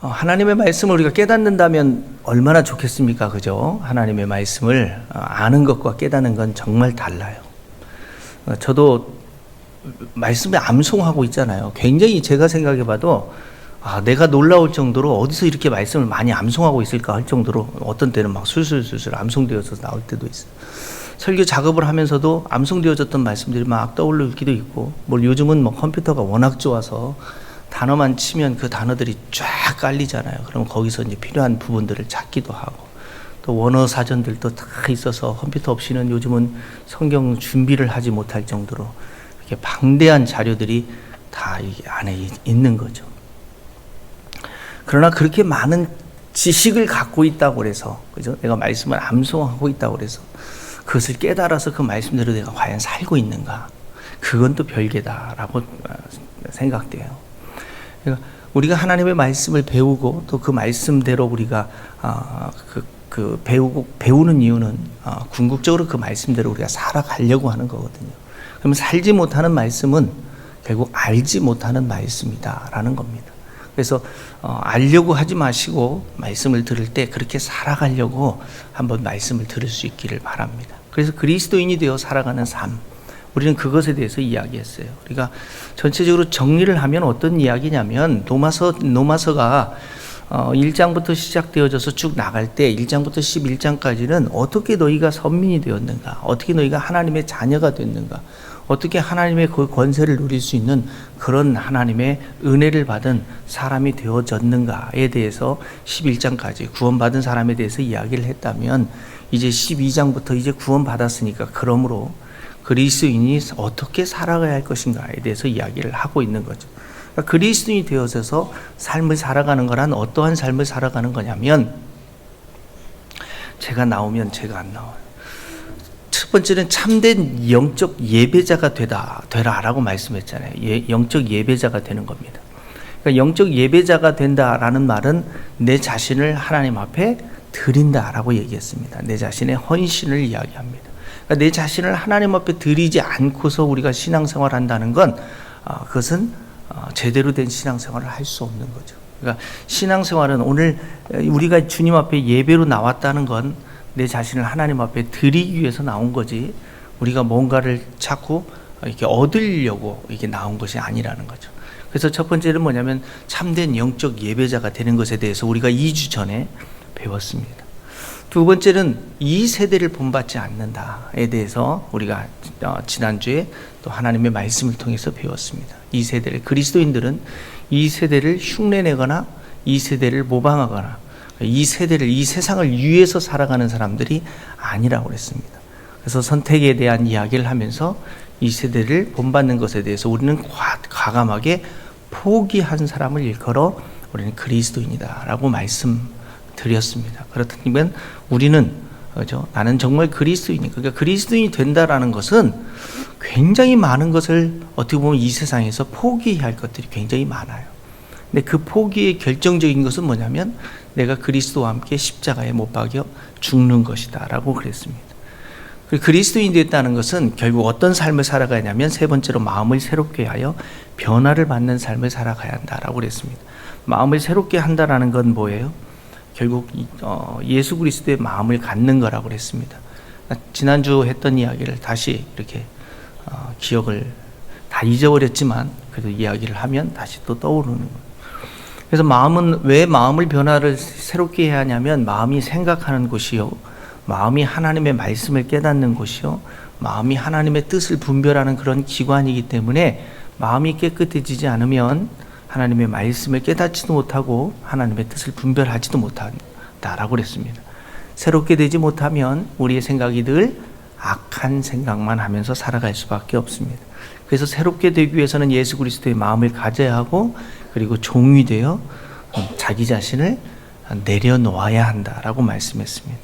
하나님의 말씀을 우리가 깨닫는다면 얼마나 좋겠습니까? 그죠? 하나님의 말씀을 아는 것과 깨닫는 건 정말 달라요. 저도 말씀에 암송하고 있잖아요. 굉장히 제가 생각해 봐도 내가 놀라울 정도로 어디서 이렇게 말씀을 많이 암송하고 있을까 할 정도로 어떤 때는 막 술술술술 암송되어서 나올 때도 있어요. 설교 작업을 하면서도 암송되어졌던 말씀들이 막 떠올르기도 있고, 요즘은 컴퓨터가 워낙 좋아서 단어만 치면 그 단어들이 쫙 깔리잖아요. 그럼 거기서 이제 필요한 부분들을 찾기도 하고, 또 원어 사전들도 다 있어서 컴퓨터 없이는 요즘은 성경 준비를 하지 못할 정도로 이렇게 방대한 자료들이 다 이 안에 있는 거죠. 그러나 그렇게 많은 지식을 갖고 있다고 해서, 그죠? 내가 말씀을 암송하고 있다고 해서 그것을 깨달아서 그 말씀대로 내가 과연 살고 있는가? 그건 또 별개다라고 생각돼요. 그러니까 우리가 하나님의 말씀을 배우고 또 그 말씀대로 우리가 배우는 이유는 궁극적으로 그 말씀대로 우리가 살아가려고 하는 거거든요. 그러면 살지 못하는 말씀은 결국 알지 못하는 말씀이다라는 겁니다. 그래서 알려고 하지 마시고 말씀을 들을 때 그렇게 살아가려고 한번 말씀을 들을 수 있기를 바랍니다. 그래서 그리스도인이 되어 살아가는 삶, 우리는 그것에 대해서 이야기했어요. 우리가 전체적으로 정리를 하면 어떤 이야기냐면 노마서가 1장부터 시작되어져서 쭉 나갈 때 1장부터 11장까지는 어떻게 너희가 선민이 되었는가, 어떻게 너희가 하나님의 자녀가 됐는가, 어떻게 하나님의 그 권세를 누릴 수 있는 그런 하나님의 은혜를 받은 사람이 되어졌는가에 대해서 11장까지 구원받은 사람에 대해서 이야기를 했다면, 이제 12장부터 이제 구원받았으니까 그러므로 그리스도인이 어떻게 살아가야 할 것인가에 대해서 이야기를 하고 있는 거죠. 그러니까 그리스도인이 되어서 삶을 살아가는 거란 어떠한 삶을 살아가는 거냐면, 제가 나오면 제가 안 나와요. 첫 번째는 참된 영적 예배자가 되라라고 말씀했잖아요. 영적 예배자가 되는 겁니다. 그러니까 영적 예배자가 된다라는 말은 내 자신을 하나님 앞에 드린다라고 얘기했습니다. 내 자신의 헌신을 이야기합니다. 그러니까 내 자신을 하나님 앞에 드리지 않고서 우리가 신앙생활을 한다는 건 그것은 제대로 된 신앙생활을 할 수 없는 거죠. 그러니까 신앙생활은 오늘 우리가 주님 앞에 예배로 나왔다는 건 내 자신을 하나님 앞에 드리기 위해서 나온 거지, 우리가 뭔가를 자꾸 이렇게 얻으려고 이게 나온 것이 아니라는 거죠. 그래서 첫 번째는 뭐냐면 참된 영적 예배자가 되는 것에 대해서 우리가 2주 전에 배웠습니다. 두 번째는 이 세대를 본받지 않는다에 대해서 우리가 지난주에 또 하나님의 말씀을 통해서 배웠습니다. 이 세대를, 그리스도인들은 이 세대를 흉내내거나 이 세대를 모방하거나 이 세대를, 이 세상을 위해서 살아가는 사람들이 아니라고 그랬습니다. 그래서 선택에 대한 이야기를 하면서 이 세대를 본받는 것에 대해서 우리는 과감하게 포기한 사람을 일컬어 우리는 그리스도인이다라고 말씀드렸습니다. 그렇다면 우리는, 그렇죠? 나는 정말 그리스도인이, 그러니까 그리스도인이 된다라는 것은 굉장히 많은 것을 어떻게 보면 이 세상에서 포기해야 할 것들이 굉장히 많아요. 근데 그 포기의 결정적인 것은 뭐냐면 내가 그리스도와 함께 십자가에 못 박여 죽는 것이다 라고 그랬습니다. 그리스도인이 됐다는 것은 결국 어떤 삶을 살아가냐면, 세 번째로 마음을 새롭게 하여 변화를 받는 삶을 살아가야 한다라고 그랬습니다. 마음을 새롭게 한다라는 건 뭐예요? 결국 예수 그리스도의 마음을 갖는 거라고 그랬습니다. 지난주 했던 이야기를 다시 이렇게 기억을 다 잊어버렸지만 그래도 이야기를 하면 다시 또 떠오르는 거예요. 그래서 마음은 왜 마음을 변화를 새롭게 해야 하냐면, 마음이 생각하는 곳이요, 마음이 하나님의 말씀을 깨닫는 곳이요, 마음이 하나님의 뜻을 분별하는 그런 기관이기 때문에 마음이 깨끗해지지 않으면 하나님의 말씀을 깨닫지도 못하고 하나님의 뜻을 분별하지도 못한다라고 그랬습니다. 새롭게 되지 못하면 우리의 생각이 늘 악한 생각만 하면서 살아갈 수밖에 없습니다. 그래서 새롭게 되기 위해서는 예수 그리스도의 마음을 가져야 하고, 그리고 종이 되어 자기 자신을 내려놓아야 한다라고 말씀했습니다.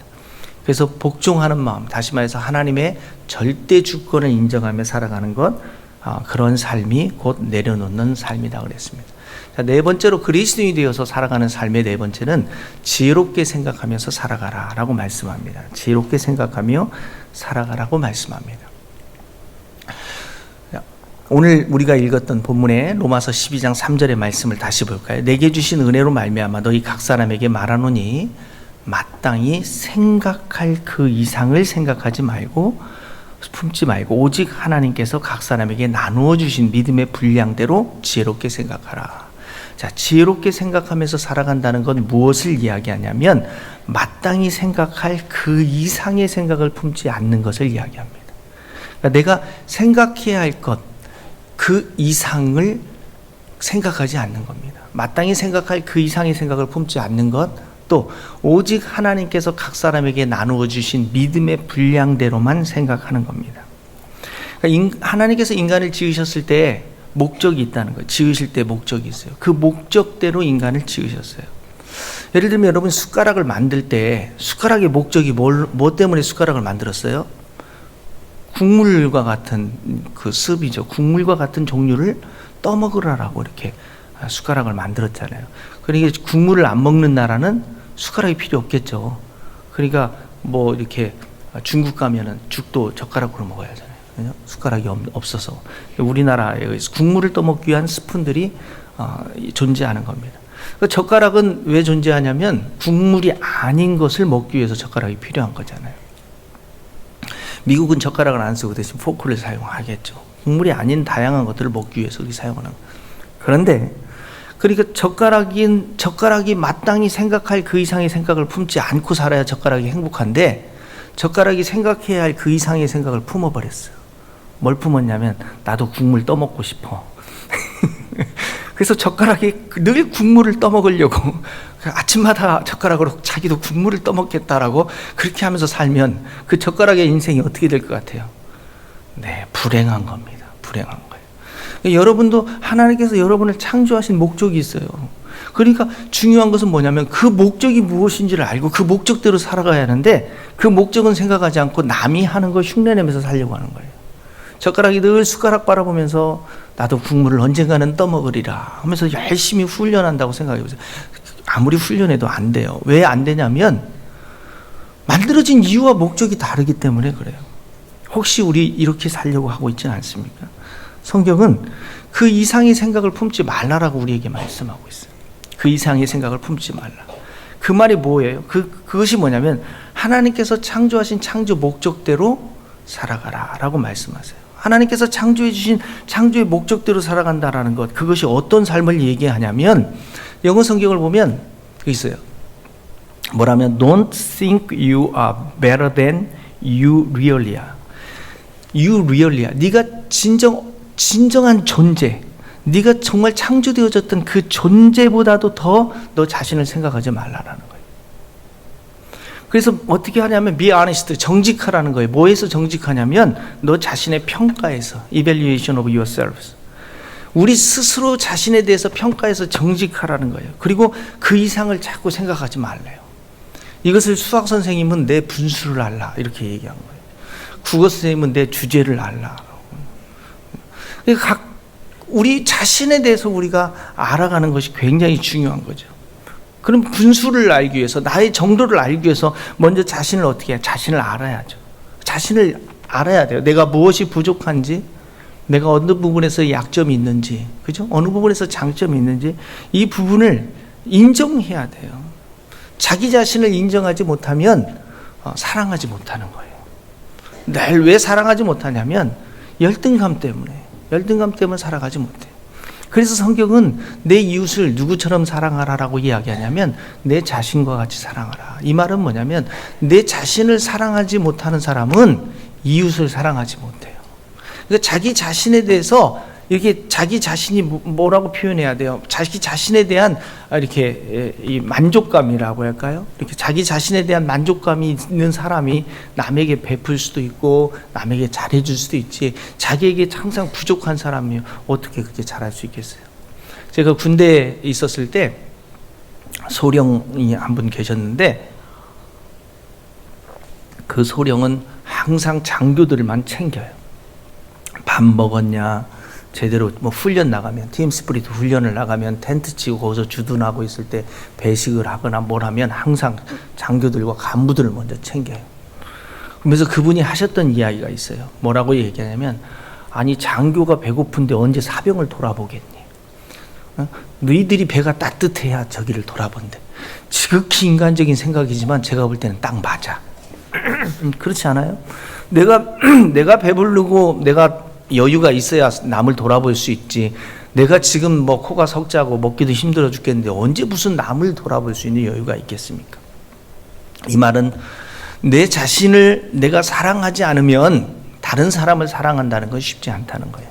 그래서 복종하는 마음, 다시 말해서 하나님의 절대 주권을 인정하며 살아가는 것, 그런 삶이 곧 내려놓는 삶이다 그랬습니다. 자, 네 번째로 그리스도인이 되어서 살아가는 삶의 네 번째는 지혜롭게 생각하면서 살아가라라고 말씀합니다. 지혜롭게 생각하며 살아가라고 말씀합니다. 오늘 우리가 읽었던 본문의 로마서 12장 3절의 말씀을 다시 볼까요? 내게 주신 은혜로 말미암아 너희 각 사람에게 말하노니 마땅히 생각할 그 이상을 생각하지 말고 품지 말고 오직 하나님께서 각 사람에게 나누어 주신 믿음의 분량대로 지혜롭게 생각하라. 자, 지혜롭게 생각하면서 살아간다는 건 무엇을 이야기하냐면 마땅히 생각할 그 이상의 생각을 품지 않는 것을 이야기합니다. 그러니까 내가 생각해야 할 것, 그 이상을 생각하지 않는 겁니다. 마땅히 생각할 그 이상의 생각을 품지 않는 것, 또 오직 하나님께서 각 사람에게 나누어 주신 믿음의 분량대로만 생각하는 겁니다. 그러니까 하나님께서 인간을 지으셨을 때 목적이 있다는 거예요. 지으실 때 목적이 있어요. 그 목적대로 인간을 지으셨어요. 예를 들면 여러분 숟가락을 만들 때 숟가락의 목적이 뭐 때문에 숟가락을 만들었어요? 국물과 같은 그 습이죠. 국물과 같은 종류를 떠먹으라라고 이렇게 숟가락을 만들었잖아요. 그러니까 국물을 안 먹는 나라는 숟가락이 필요 없겠죠. 그러니까 뭐 이렇게 중국 가면은 죽도 젓가락으로 먹어야 하잖아요. 숟가락이 없어서 우리나라에 국물을 떠먹기 위한 스푼들이 존재하는 겁니다. 젓가락은 왜 존재하냐면 국물이 아닌 것을 먹기 위해서 젓가락이 필요한 거잖아요. 미국은 젓가락을 안 쓰고 대신 포크를 사용하겠죠. 국물이 아닌 다양한 것들을 먹기 위해서 우리 사용하는 거예요. 그런데 그러니까 젓가락이 마땅히 생각할 그 이상의 생각을 품지 않고 살아야 젓가락이 행복한데 젓가락이 생각해야 할 그 이상의 생각을 품어버렸어요. 뭘 품었냐면 나도 국물 떠먹고 싶어. 그래서 젓가락이 늘 국물을 떠먹으려고 아침마다 젓가락으로 자기도 국물을 떠먹겠다라고 그렇게 하면서 살면 그 젓가락의 인생이 어떻게 될 것 같아요? 네, 불행한 겁니다. 불행한 거예요. 여러분도 하나님께서 여러분을 창조하신 목적이 있어요. 그러니까 중요한 것은 뭐냐면 그 목적이 무엇인지를 알고 그 목적대로 살아가야 하는데 그 목적은 생각하지 않고 남이 하는 걸 흉내내면서 살려고 하는 거예요. 젓가락이 늘 숟가락 바라보면서 나도 국물을 언젠가는 떠먹으리라 하면서 열심히 훈련한다고 생각해보세요. 아무리 훈련해도 안 돼요. 왜 안 되냐면 만들어진 이유와 목적이 다르기 때문에 그래요. 혹시 우리 이렇게 살려고 하고 있지는 않습니까? 성경은 그 이상의 생각을 품지 말라라고 우리에게 말씀하고 있어요. 그 이상의 생각을 품지 말라. 그 말이 뭐예요? 그것이 뭐냐면 하나님께서 창조하신 창조 목적대로 살아가라라고 말씀하세요. 하나님께서 창조해 주신 창조의 목적대로 살아간다라는 것, 그것이 어떤 삶을 얘기하냐면 영어 성경을 보면 있어요. 뭐라면 Don't think you are better than you really are. You really are. 네가 진정한 존재, 네가 정말 창조되어졌던 그 존재보다도 더 너 자신을 생각하지 말라라는 거예요. 그래서 어떻게 하냐면 be honest, 정직하라는 거예요. 뭐에서 정직하냐면 너 자신의 평가에서 evaluation of yourself. 우리 스스로 자신에 대해서 평가해서 정직하라는 거예요. 그리고 그 이상을 자꾸 생각하지 말래요. 이것을 수학 선생님은 내 분수를 알라 이렇게 얘기한 거예요. 국어 선생님은 내 주제를 알라. 우리 자신에 대해서 우리가 알아가는 것이 굉장히 중요한 거죠. 그럼 분수를 알기 위해서 나의 정도를 알기 위해서 먼저 자신을 어떻게 해야? 자신을 알아야죠. 자신을 알아야 돼요. 내가 무엇이 부족한지, 내가 어느 부분에서 약점이 있는지, 그죠? 어느 부분에서 장점이 있는지 이 부분을 인정해야 돼요. 자기 자신을 인정하지 못하면 사랑하지 못하는 거예요. 날 왜 사랑하지 못하냐면 열등감 때문에 살아가지 못해요. 그래서 성경은 내 이웃을 누구처럼 사랑하라라고 이야기하냐면 내 자신과 같이 사랑하라. 이 말은 뭐냐면 내 자신을 사랑하지 못하는 사람은 이웃을 사랑하지 못해요. 그러니까 자기 자신에 대해서 이렇게 자기 자신이 뭐라고 표현해야 돼요? 자기 자신에 대한 이렇게 이 만족감이라고 할까요? 이렇게 자기 자신에 대한 만족감이 있는 사람이 남에게 베풀 수도 있고 남에게 잘해줄 수도 있지. 자기에게 항상 부족한 사람이 어떻게 그렇게 잘할 수 있겠어요? 제가 군대에 있었을 때 소령이 한 분 계셨는데 그 소령은 항상 장교들만 챙겨요. 밥 먹었냐? 제대로 뭐 훈련 나가면 팀 스프리트 훈련을 나가면 텐트 치고 거기서 주둔하고 있을 때 배식을 하거나 뭘 하면 항상 장교들과 간부들을 먼저 챙겨요. 그러면서 그분이 하셨던 이야기가 있어요. 뭐라고 얘기하냐면 아니 장교가 배고픈데 언제 사병을 돌아보겠니? 너희들이 배가 따뜻해야 저기를 돌아본대. 지극히 인간적인 생각이지만 제가 볼 때는 딱 맞아. 그렇지 않아요? 내가 배부르고 내가 여유가 있어야 남을 돌아볼 수 있지. 내가 지금 뭐 코가 석자고 먹기도 힘들어 죽겠는데 언제 무슨 남을 돌아볼 수 있는 여유가 있겠습니까? 이 말은 내 자신을 내가 사랑하지 않으면 다른 사람을 사랑한다는 건 쉽지 않다는 거예요.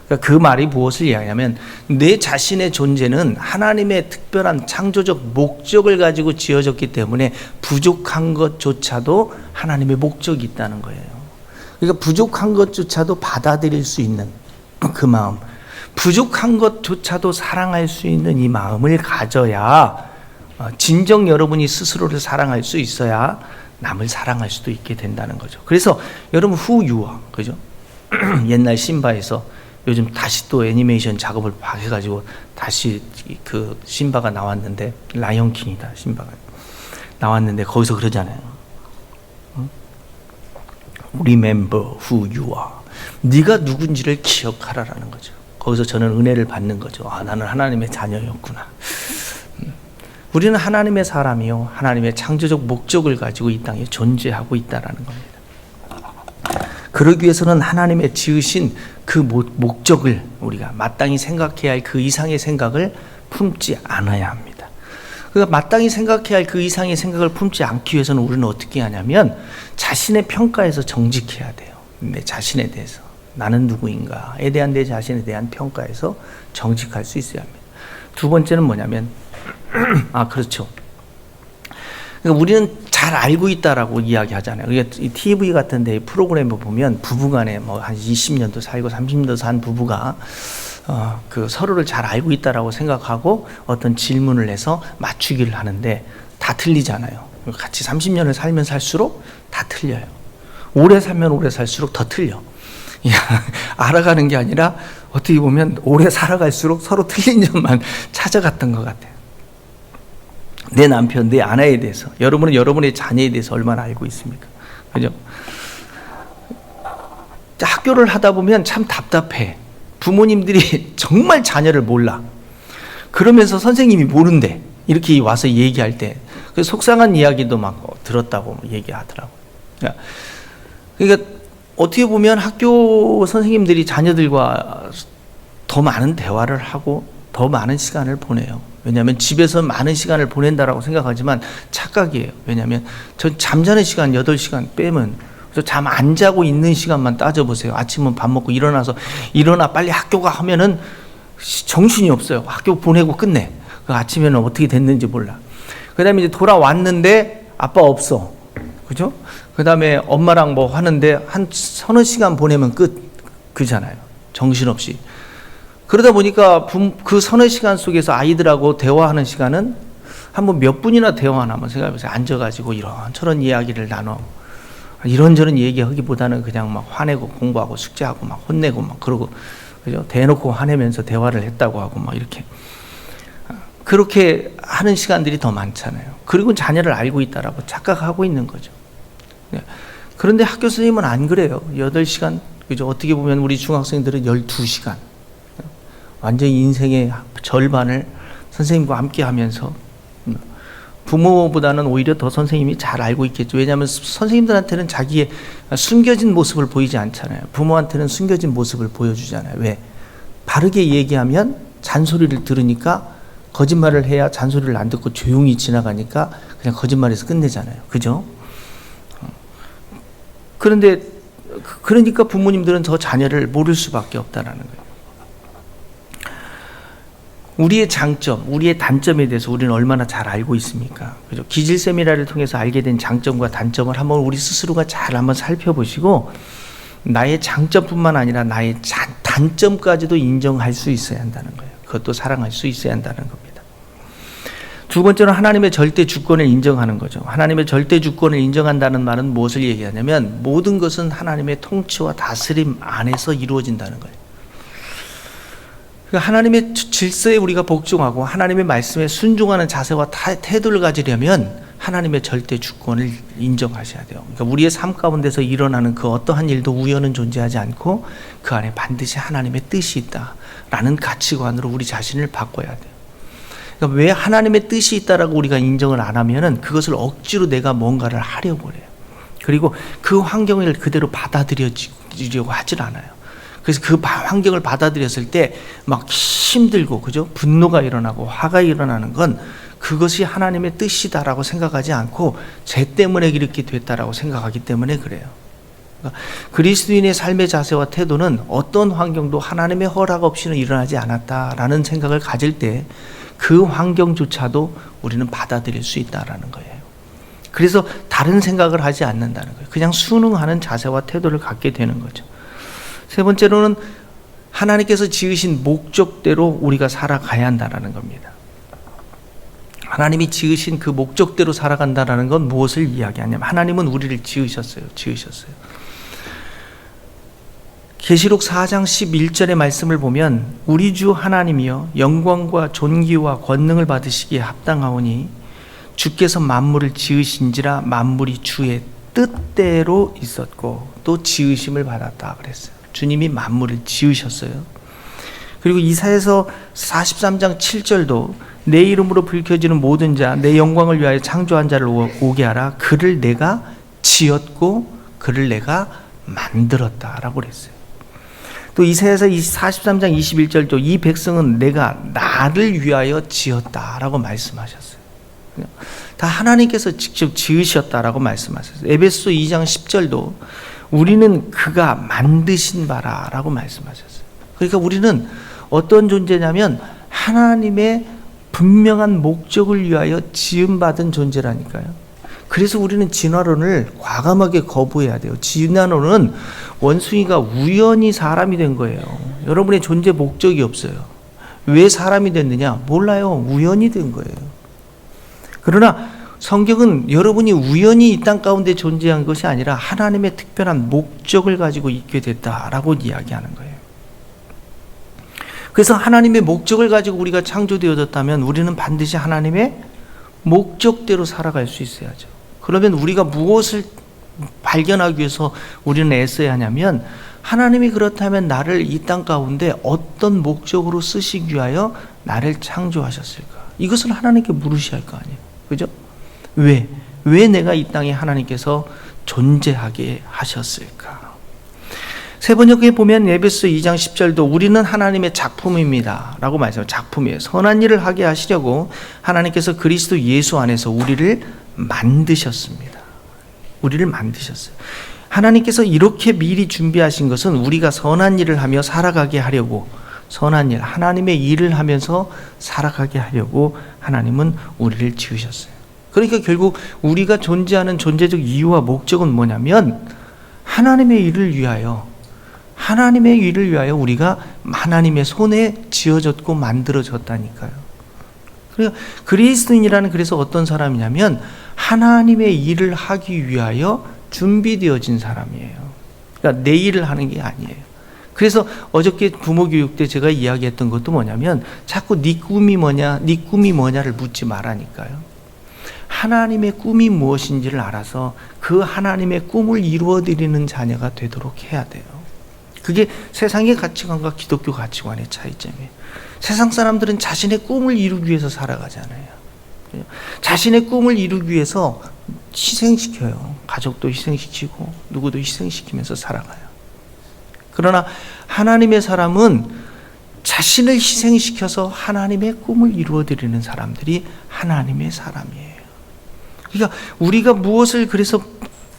그러니까 그 말이 무엇을 이야기하냐면 내 자신의 존재는 하나님의 특별한 창조적 목적을 가지고 지어졌기 때문에 부족한 것조차도 하나님의 목적이 있다는 거예요. 그러니까 부족한 것조차도 받아들일 수 있는 그 마음, 부족한 것조차도 사랑할 수 있는 이 마음을 가져야 진정 여러분이 스스로를 사랑할 수 있어야 남을 사랑할 수도 있게 된다는 거죠. 그래서 여러분 Who You Are, 그죠? 옛날 심바에서 요즘 다시 또 애니메이션 작업을 해가지고 다시 그 심바가 나왔는데 라이언킹이다 심바가 나왔는데 거기서 그러잖아요. Remember who you are. 네가 누군지를 기억하라라는 거죠. 거기서 저는 은혜를 받는 거죠. 아, 나는 하나님의 자녀였구나. 우리는 하나님의 사람이요, 하나님의 창조적 목적을 가지고 이 땅에 존재하고 있다라는 겁니다. 그러기 위해서는 하나님의 지으신 그 목적을 우리가 마땅히 생각해야 할 그 이상의 생각을 품지 않아야 합니다. 그러니까 마땅히 생각해야 할 그 이상의 생각을 품지 않기 위해서는 우리는 어떻게 하냐면 자신의 평가에서 정직해야 돼요. 내 자신에 대해서 나는 누구인가에 대한 내 자신에 대한 평가에서 정직할 수 있어야 합니다. 두 번째는 뭐냐면 그렇죠. 그러니까 우리는 잘 알고 있다라고 이야기하잖아요. 그러니까 이 TV 같은 데 프로그램을 보면 부부간에 뭐 한 20년도 살고 30년도 산 부부가 그 서로를 잘 알고 있다라고 생각하고 어떤 질문을 해서 맞추기를 하는데 다 틀리잖아요. 같이 30년을 살면 살수록 다 틀려요. 오래 살면 오래 살수록 더 틀려. 알아가는 게 아니라 어떻게 보면 오래 살아갈수록 서로 틀린 점만 찾아갔던 것 같아요. 내 남편, 내 아내에 대해서, 여러분은 여러분의 자녀에 대해서 얼마나 알고 있습니까? 그죠? 학교를 하다 보면 참 답답해. 부모님들이 정말 자녀를 몰라. 그러면서 선생님이 모른대. 이렇게 와서 얘기할 때. 그래서 속상한 이야기도 막 들었다고 얘기하더라고요. 그러니까 어떻게 보면 학교 선생님들이 자녀들과 더 많은 대화를 하고 더 많은 시간을 보내요. 왜냐하면 집에서 많은 시간을 보낸다라고 생각하지만 착각이에요. 왜냐하면 전 잠자는 시간 8시간 빼면 잠 안 자고 있는 시간만 따져보세요. 아침은 밥 먹고 일어나 빨리 학교 가 하면은 정신이 없어요. 학교 보내고 끝내. 그 아침에는 어떻게 됐는지 몰라. 그 다음에 이제 돌아왔는데 아빠 없어. 그죠? 그 다음에 엄마랑 뭐 하는데 한 서너 시간 보내면 그잖아요. 정신없이. 그러다 보니까 그 서너 시간 속에서 아이들하고 대화하는 시간은 한번 몇 분이나 대화하나 한번 생각해보세요. 앉아가지고 이런저런 이야기를 나눠. 이런저런 얘기하기보다는 그냥 막 화내고 공부하고 숙제하고 막 혼내고 막 그러고, 그죠? 대놓고 화내면서 대화를 했다고 하고 막 이렇게. 그렇게 하는 시간들이 더 많잖아요. 그리고 자녀를 알고 있다라고 착각하고 있는 거죠. 그런데 학교 선생님은 안 그래요. 8시간, 그죠? 어떻게 보면 우리 중학생들은 12시간. 완전히 인생의 절반을 선생님과 함께 하면서 부모보다는 오히려 더 선생님이 잘 알고 있겠죠. 왜냐하면 선생님들한테는 자기의 숨겨진 모습을 보이지 않잖아요. 부모한테는 숨겨진 모습을 보여주잖아요. 왜? 바르게 얘기하면 잔소리를 들으니까 거짓말을 해야 잔소리를 안 듣고 조용히 지나가니까 그냥 거짓말해서 끝내잖아요. 그죠? 그러니까 부모님들은 더 자녀를 모를 수밖에 없다라는 거예요. 우리의 장점, 우리의 단점에 대해서 우리는 얼마나 잘 알고 있습니까? 그죠? 기질 세미나를 통해서 알게 된 장점과 단점을 한번 우리 스스로가 잘 한번 살펴보시고 나의 장점뿐만 아니라 나의 단점까지도 인정할 수 있어야 한다는 거예요. 그것도 사랑할 수 있어야 한다는 겁니다. 두 번째는 하나님의 절대 주권을 인정하는 거죠. 하나님의 절대 주권을 인정한다는 말은 무엇을 얘기하냐면 모든 것은 하나님의 통치와 다스림 안에서 이루어진다는 거예요. 하나님의 질서에 우리가 복종하고 하나님의 말씀에 순종하는 자세와 태도를 가지려면 하나님의 절대 주권을 인정하셔야 돼요. 그러니까 우리의 삶 가운데서 일어나는 그 어떠한 일도 우연은 존재하지 않고 그 안에 반드시 하나님의 뜻이 있다라는 가치관으로 우리 자신을 바꿔야 돼요. 그러니까 왜 하나님의 뜻이 있다라고 우리가 인정을 안 하면은 그것을 억지로 내가 뭔가를 하려고 그래요. 그리고 그 환경을 그대로 받아들여지려고 하질 않아요. 그래서 그 환경을 받아들였을 때 막 힘들고, 그죠? 분노가 일어나고 화가 일어나는 건 그것이 하나님의 뜻이다라고 생각하지 않고 쟤 때문에 이렇게 됐다라고 생각하기 때문에 그래요. 그러니까 그리스도인의 삶의 자세와 태도는 어떤 환경도 하나님의 허락 없이는 일어나지 않았다라는 생각을 가질 때 그 환경조차도 우리는 받아들일 수 있다라는 거예요. 그래서 다른 생각을 하지 않는다는 거예요. 그냥 순응하는 자세와 태도를 갖게 되는 거죠. 세 번째로는 하나님께서 지으신 목적대로 우리가 살아가야 한다는 겁니다. 하나님이 지으신 그 목적대로 살아간다는 건 무엇을 이야기하냐면 하나님은 우리를 지으셨어요. 계시록 4장 11절의 말씀을 보면 우리 주 하나님이여 영광과 존귀와 권능을 받으시기에 합당하오니 주께서 만물을 지으신지라 만물이 주의 뜻대로 있었고 또 지으심을 받았다 그랬어요. 주님이 만물을 지으셨어요. 그리고 이사야서 43장 7절도 내 이름으로 불켜지는 모든 자 내 영광을 위하여 창조한 자를 오게 하라. 그를 내가 지었고 그를 내가 만들었다라고 그랬어요. 또 이사야서 43장 21절도 이 백성은 내가 나를 위하여 지었다라고 말씀하셨어요. 다 하나님께서 직접 지으셨다라고 말씀하셨어요. 에베소 2장 10절도 우리는 그가 만드신 바라라고 말씀하셨어요. 그러니까 우리는 어떤 존재냐면 하나님의 분명한 목적을 위하여 지음받은 존재라니까요. 그래서 우리는 진화론을 과감하게 거부해야 돼요. 진화론은 원숭이가 우연히 사람이 된 거예요. 여러분의 존재 목적이 없어요. 왜 사람이 됐느냐? 몰라요. 우연히 된 거예요. 그러나 성경은 여러분이 우연히 이 땅 가운데 존재한 것이 아니라 하나님의 특별한 목적을 가지고 있게 됐다라고 이야기하는 거예요. 그래서 하나님의 목적을 가지고 우리가 창조되어졌다면 우리는 반드시 하나님의 목적대로 살아갈 수 있어야죠. 그러면 우리가 무엇을 발견하기 위해서 우리는 애써야 하냐면 하나님이 그렇다면 나를 이 땅 가운데 어떤 목적으로 쓰시기 위하여 나를 창조하셨을까? 이것을 하나님께 물으셔야 할 거 아니에요. 그죠? 왜 내가 이 땅에 하나님께서 존재하게 하셨을까? 세 번역에 보면 에베소 2장 10절도 우리는 하나님의 작품입니다 라고 말씀해요. 작품이에요. 선한 일을 하게 하시려고 하나님께서 그리스도 예수 안에서 우리를 만드셨습니다. 우리를 만드셨어요. 하나님께서 이렇게 미리 준비하신 것은 우리가 선한 일을 하며 살아가게 하려고, 선한 일, 하나님의 일을 하면서 살아가게 하려고 하나님은 우리를 지으셨어요. 그러니까 결국 우리가 존재하는 존재적 이유와 목적은 뭐냐면 하나님의 일을 위하여 우리가 하나님의 손에 지어졌고 만들어졌다니까요. 그러니까 그리스도인이라는 그래서 어떤 사람이냐면 하나님의 일을 하기 위하여 준비되어진 사람이에요. 그러니까 내 일을 하는 게 아니에요. 그래서 어저께 부모 교육 때 제가 이야기했던 것도 뭐냐면 자꾸 네 꿈이 뭐냐를 묻지 말라니까요. 하나님의 꿈이 무엇인지를 알아서 그 하나님의 꿈을 이루어드리는 자녀가 되도록 해야 돼요. 그게 세상의 가치관과 기독교 가치관의 차이점이에요. 세상 사람들은 자신의 꿈을 이루기 위해서 살아가잖아요. 자신의 꿈을 이루기 위해서 희생시켜요. 가족도 희생시키고 누구도 희생시키면서 살아가요. 그러나 하나님의 사람은 자신을 희생시켜서 하나님의 꿈을 이루어드리는 사람들이 하나님의 사람이에요. 그러니까 우리가 무엇을 그래서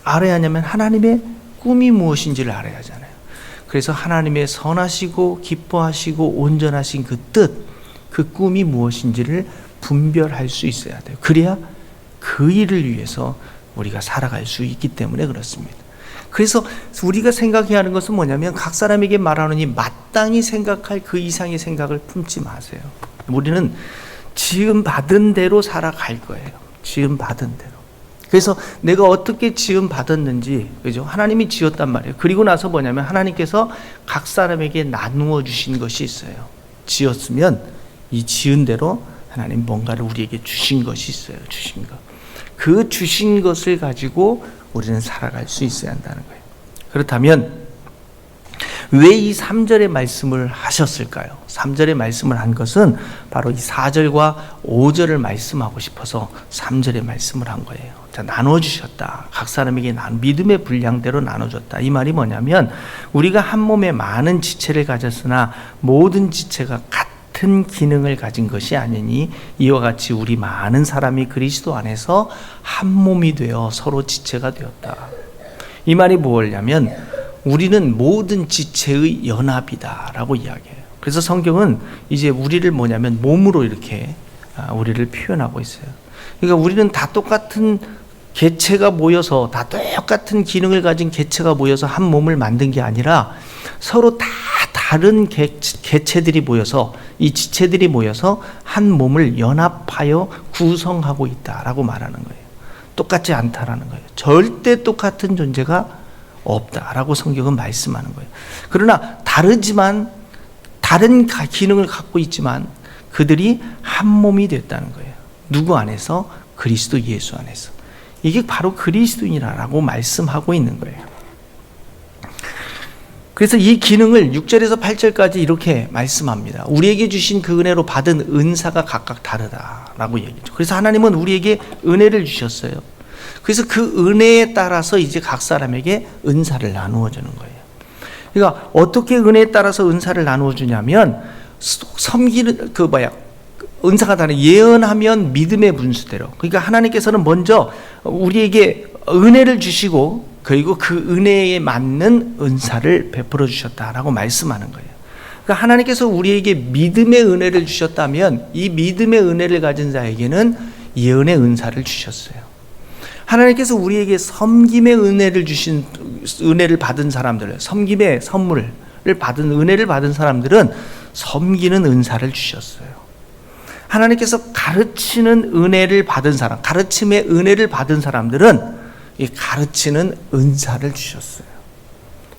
알아야 하냐면 하나님의 꿈이 무엇인지를 알아야 하잖아요. 그래서 하나님의 선하시고 기뻐하시고 온전하신 그 뜻, 그 꿈이 무엇인지를 분별할 수 있어야 돼요. 그래야 그 일을 위해서 우리가 살아갈 수 있기 때문에 그렇습니다. 그래서 우리가 생각해야 하는 것은 뭐냐면 각 사람에게 말하노니 마땅히 생각할 그 이상의 생각을 품지 마세요. 우리는 지음 받은 대로 살아갈 거예요. 지음 받은 대로. 그래서 내가 어떻게 지음 받았는지, 그죠? 하나님이 지었단 말이에요. 그리고 나서 뭐냐면 하나님께서 각 사람에게 나누어 주신 것이 있어요. 지었으면 이 지은 대로 하나님 뭔가를 우리에게 주신 것이 있어요. 주신 것. 그 주신 것을 가지고 우리는 살아갈 수 있어야 한다는 거예요. 그렇다면 왜 이 3절의 말씀을 하셨을까요? 3절의 말씀을 한 것은 바로 이 4절과 5절을 말씀하고 싶어서 3절의 말씀을 한 거예요. 자, 나눠주셨다. 각 사람에게 믿음의 분량대로 나눠줬다. 이 말이 뭐냐면 우리가 한 몸에 많은 지체를 가졌으나 모든 지체가 같은 기능을 가진 것이 아니니 이와 같이 우리 많은 사람이 그리스도 안에서 한 몸이 되어 서로 지체가 되었다. 이 말이 뭐냐면 우리는 모든 지체의 연합이다라고 이야기해요. 그래서 성경은 이제 우리를 뭐냐면 몸으로 이렇게 우리를 표현하고 있어요. 그러니까 우리는 다 똑같은 개체가 모여서 다 똑같은 기능을 가진 개체가 모여서 한 몸을 만든 게 아니라 서로 다 다른 개체들이 모여서 이 지체들이 모여서 한 몸을 연합하여 구성하고 있다라고 말하는 거예요. 똑같지 않다라는 거예요. 절대 똑같은 존재가 없다라고 성경은 말씀하는 거예요. 그러나 다르지만 다른 기능을 갖고 있지만 그들이 한 몸이 됐다는 거예요. 누구 안에서? 그리스도 예수 안에서. 이게 바로 그리스도인이라고 말씀하고 있는 거예요. 그래서 이 기능을 6절에서 8절까지 이렇게 말씀합니다. 우리에게 주신 그 은혜로 받은 은사가 각각 다르다라고 얘기죠. 그래서 하나님은 우리에게 은혜를 주셨어요. 그래서 그 은혜에 따라서 이제 각 사람에게 은사를 나누어 주는 거예요. 그러니까 어떻게 은혜에 따라서 은사를 나누어 주냐면 섬기는 은사가 다른 예언하면 믿음의 분수대로. 그러니까 하나님께서는 먼저 우리에게 은혜를 주시고 그리고 그 은혜에 맞는 은사를 베풀어 주셨다라고 말씀하는 거예요. 그러니까 하나님께서 우리에게 믿음의 은혜를 주셨다면 이 믿음의 은혜를 가진 자에게는 예언의 은사를 주셨어요. 하나님께서 우리에게 섬김의 은혜를 받은 사람들, 섬김의 선물을 받은 은혜를 받은 사람들은 섬기는 은사를 주셨어요. 하나님께서 가르치는 은혜를 받은 사람, 가르침의 은혜를 받은 사람들은 이 가르치는 은사를 주셨어요.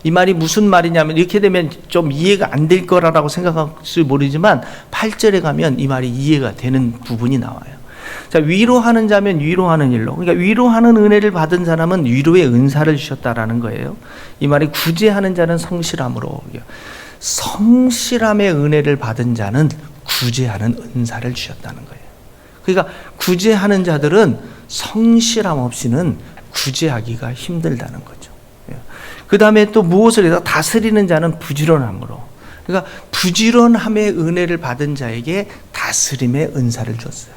이 말이 무슨 말이냐면 이렇게 되면 좀 이해가 안 될 거라고 생각할지 모르지만 8절에 가면 이 말이 이해가 되는 부분이 나와요. 자, 위로하는 자면 위로하는 일로. 그러니까 위로하는 은혜를 받은 사람은 위로의 은사를 주셨다라는 거예요. 이 말이 구제하는 자는 성실함으로. 성실함의 은혜를 받은 자는 구제하는 은사를 주셨다는 거예요. 그러니까 구제하는 자들은 성실함 없이는 구제하기가 힘들다는 거죠. 그 다음에 또 무엇을 해서 다스리는 자는 부지런함으로. 그러니까 부지런함의 은혜를 받은 자에게 다스림의 은사를 줬어요.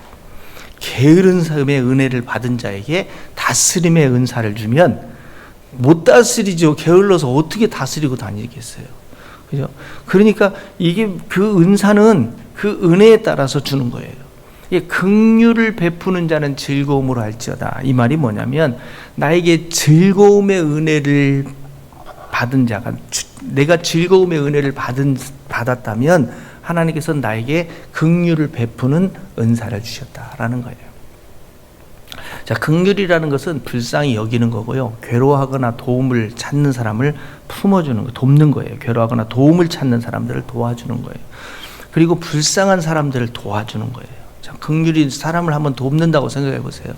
게으른 삶의 은혜를 받은 자에게 다스림의 은사를 주면 못 다스리죠. 게을러서 어떻게 다스리고 다니겠어요. 그죠? 그러니까 이게 그 은사는 그 은혜에 따라서 주는 거예요. 긍휼을 베푸는 자는 즐거움으로 할지어다. 이 말이 뭐냐면 나에게 즐거움의 은혜를 받은 자가 내가 즐거움의 은혜를 받았다면 하나님께서는 나에게 긍휼을 베푸는 은사를 주셨다라는 거예요. 자, 긍휼이라는 것은 불쌍히 여기는 거고요. 괴로워하거나 도움을 찾는 사람을 품어주는 거, 돕는 거예요. 괴로워하거나 도움을 찾는 사람들을 도와주는 거예요. 그리고 불쌍한 사람들을 도와주는 거예요. 자, 긍휼이 사람을 한번 돕는다고 생각해 보세요.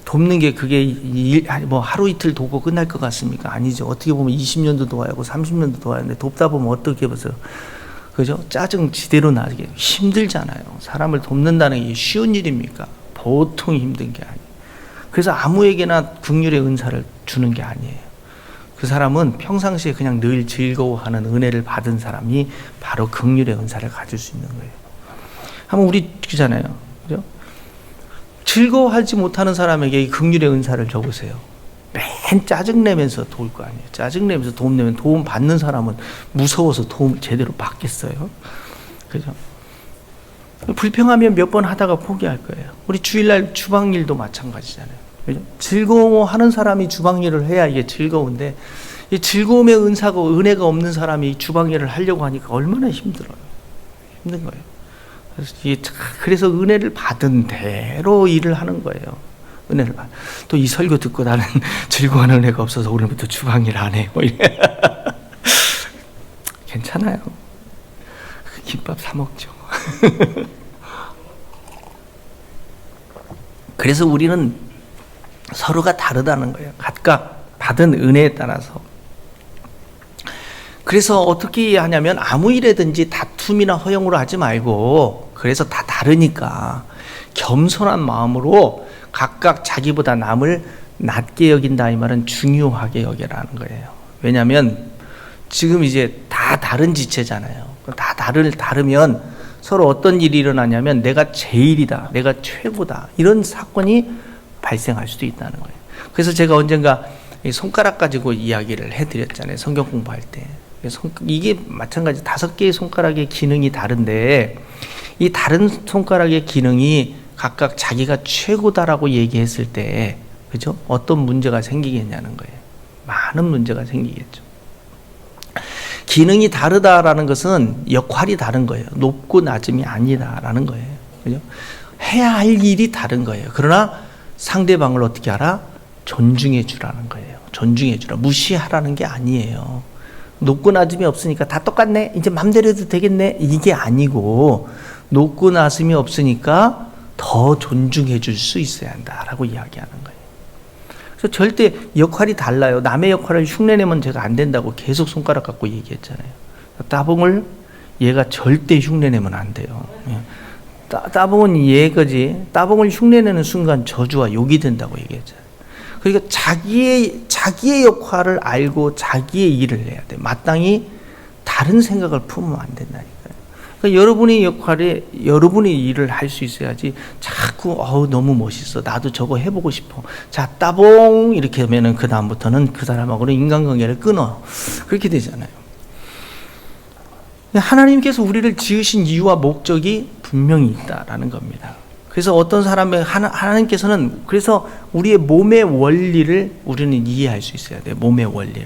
돕는 게 그게 뭐 하루 이틀 돕고 끝날 것 같습니까? 아니죠. 어떻게 보면 20년도 도와야 하고 30년도 도와야 하는데 돕다 보면 어떻게 보세요? 그죠? 짜증 지대로 나게 힘들잖아요. 사람을 돕는다는 게 쉬운 일입니까? 보통 힘든 게 아니에요. 그래서 아무에게나 긍휼의 은사를 주는 게 아니에요. 그 사람은 평상시에 그냥 늘 즐거워하는 은혜를 받은 사람이 바로 긍휼의 은사를 가질 수 있는 거예요. 한번 우리 그잖아요. 그죠? 즐거워하지 못하는 사람에게 이 긍휼의 은사를 줘보세요. 맨 짜증내면서 도울 거 아니에요. 짜증내면서 도움 내면 도움 받는 사람은 무서워서 도움 제대로 받겠어요. 그죠? 불평하면 몇 번 하다가 포기할 거예요. 우리 주일날 주방일도 마찬가지잖아요. 그죠? 즐거워하는 사람이 주방일을 해야 이게 즐거운데 이 즐거움의 은사가 은혜가 없는 사람이 주방일을 하려고 하니까 얼마나 힘들어요. 힘든 거예요. 그래서 은혜를 받은 대로 일을 하는 거예요. 은혜를 받. 또 이 설교 듣고 나는 즐거워하는 은혜가 없어서 오늘부터 주방일 안 해. 뭐 괜찮아요. 김밥 사 먹죠. 그래서 우리는 서로가 다르다는 거예요. 각각 받은 은혜에 따라서. 그래서 어떻게 하냐면 아무 일에든지 다툼이나 허용으로 하지 말고, 그래서 다 다르니까 겸손한 마음으로 각각 자기보다 남을 낮게 여긴다, 이 말은 중요하게 여기라는 거예요. 왜냐하면 지금 이제 다 다른 지체잖아요. 다 다르면 서로 어떤 일이 일어나냐면 내가 제일이다, 내가 최고다, 이런 사건이 발생할 수도 있다는 거예요. 그래서 제가 언젠가 손가락 가지고 이야기를 해드렸잖아요. 성경 공부할 때. 이게 마찬가지 5개의 손가락의 기능이 다른데, 이 다른 손가락의 기능이 각각 자기가 최고다라고 얘기했을 때, 그죠? 어떤 문제가 생기겠냐는 거예요. 많은 문제가 생기겠죠. 기능이 다르다라는 것은 역할이 다른 거예요. 높고 낮음이 아니다라는 거예요. 그죠? 해야 할 일이 다른 거예요. 그러나 상대방을 어떻게 하라? 존중해 주라는 거예요. 존중해 주라. 무시하라는 게 아니에요. 높고 낮음이 없으니까 다 똑같네, 이제 맘대로 해도 되겠네, 이게 아니고, 높고 낮음이 없으니까 더 존중해 줄 수 있어야 한다라고 이야기하는 거예요. 그래서 절대 역할이 달라요. 남의 역할을 흉내내면 제가 안 된다고 계속 손가락 갖고 얘기했잖아요. 따봉을 얘가 절대 흉내내면 안 돼요. 따봉은 얘가지, 따봉을 흉내내는 순간 저주와 욕이 된다고 얘기했잖아요. 그러니까 자기의 역할을 알고 자기의 일을 해야 돼. 마땅히 다른 생각을 품으면 안 된다니까요. 그러니까 여러분의 역할에 여러분의 일을 할 수 있어야지, 자꾸 너무 멋있어, 나도 저거 해보고 싶어, 자 따봉 이렇게 하면은 그 다음부터는 그 사람하고는 인간관계를 끊어. 그렇게 되잖아요. 하나님께서 우리를 지으신 이유와 목적이 분명히 있다라는 겁니다. 그래서 어떤 사람의 하나님께서는, 그래서 우리의 몸의 원리를 우리는 이해할 수 있어야 돼요. 몸의 원리를.